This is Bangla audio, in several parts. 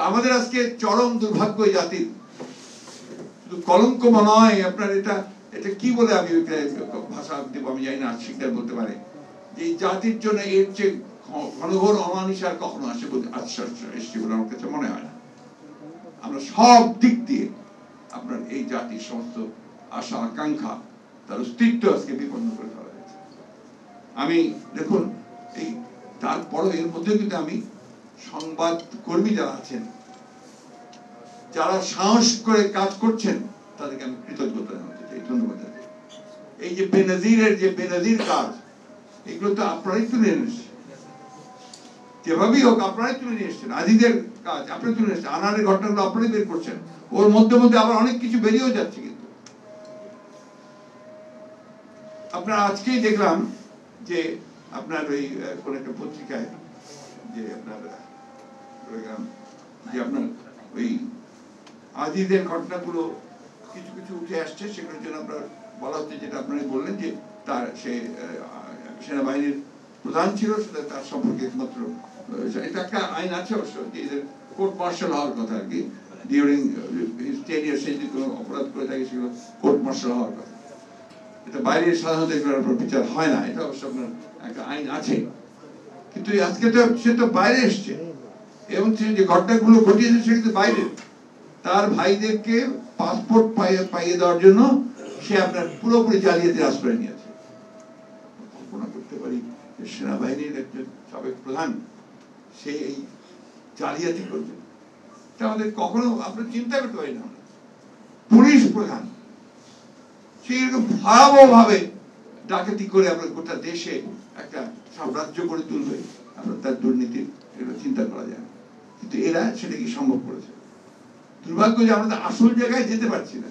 আমাদের আজকে চরম দুর্ভাগ্য জাতির, শুধু কলঙ্ক নয় আপনার, এটা এটা কি বলে আমি ভাষা দেব আমি জানি না, শিক্ষার বলতে পারে যে এই জাতির জন্য এর চেয়ে ঘনঘোর অমানিসার কখনো আসে বলে আশ্বাস এসছে বলে আমার কাছে মনে হয় না। আমরা সব দিক দিয়ে আপনার এই জাতির সমস্ত আশা আকাঙ্ক্ষা, তার অস্তিত্ব আজকে বিপন্ন করে ফেলা হয়েছে। আমি দেখুন এই তারপরও এর মধ্যে কিন্তু আমি সংবাদ কর্মী যারা আছেন, যারা সাহস করে কাজ করছেন, তাদেরকে আমি কৃতজ্ঞতা জানাতে চাই, ধন্যবাদ জানাতে। এই যে বেনজিরের যে বেনজির কাজ, এগুলো তো আপনারাই তুলে এনেছেন, যেভাবেই হোক আপনারাই তুলে নিয়ে এসছেন। আজিদের কাজ আপনারা তুলে এসছেন, আনারের ঘটনাগুলো আপনারাই বের করছেন, ওর মধ্যে মধ্যে আবার অনেক কিছু বেরিয়েও যাচ্ছে। কিন্তু আপনারা আজকেই দেখলাম যে আপনার ওই কোন একটা পত্রিকায় যে আপনার ওই আজিদের ঘটনাগুলো কিছু কিছু উঠে আসছে, সেগুলোর জন্য আপনার বলা হচ্ছে, যেটা আপনারা বললেন যে তার সে সেনাবাহিনীর প্রধান ছিল, সেটা তার সম্পর্কে একমাত্র এটা একটা আইন আছে অবশ্য, যে এদের কোর্ট মার্শাল হওয়ার কথা আর কি, ডিউরিং হিজ টেনিয়ার সে যদি কোনো অপরাধ করে থাকে সেগুলো কোর্ট মার্শাল হওয়ার কথা। এটা বাইরে সাধারণত এগুলোর উপর বিচার হয় না, এটা অবশ্য আপনার একটা আইন আছে। কিন্তু আজকে তো সে তো বাইরে এসছে, এবং যে ঘটনাগুলো ঘটিয়েছে সে কিন্তু বাইরে, তার ভাইদেরকে পাসপোর্ট পাইয়ে দেওয়ার জন্য সে আপনার পুরোপুরি জালিয়াতির আশ্রয় নিয়েছে। কল্পনা করতে পারি যে সেনাবাহিনীর একজন সাবেক প্রধান সে এই জালিয়াতি করবে, এটা আমাদের কখনো আমরা চিন্তা করতে পারি না। পুলিশ প্রধান সে এরকম ভয়াবহ ভাবে ডাকাতি করে আমরা গোটা দেশে একটা সাম্রাজ্য করে তুলবে, আমরা তার দুর্নীতির এগুলো চিন্তা করা যায়। কিন্তু এরা সেটা কি সম্ভব করেছে। দুর্ভাগ্য যে আমরা আসল জায়গায় যেতে পারছি না।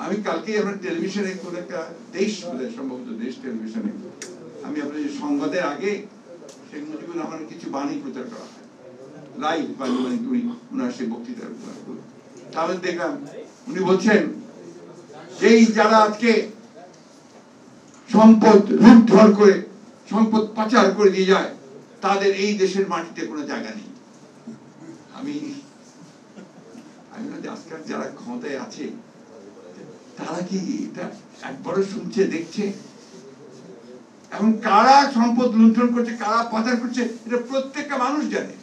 আমি কালকে আমরা টেলিভিশনে কোন একটা দেশ, সম্ভবত দেশ টেলিভিশনে, আমি আপনার সংবাদের আগে শেখ মুজিবুর রহমানের কিছু বাণী প্রচার করা হয়, লাইভ বাণী, মানে উনার সেই বক্তৃতা। তাহলে দেখলাম উনি বলছেন যে যারা আজকে সম্পদ লুণ্ঠন করে সম্পদ পাচার করে দিয়ে যায়, তাদের এই দেশের মাটিতে কোনো জায়গা নেই। আমি আজকাল যারা ক্ষমতায় আছে তারা কি এটা একবারও শুনছে, দেখছে? এবং কারা সম্পদ লুণ্ঠন করছে, কারা পাচার করছে, এটা প্রত্যেকটা মানুষ জানে।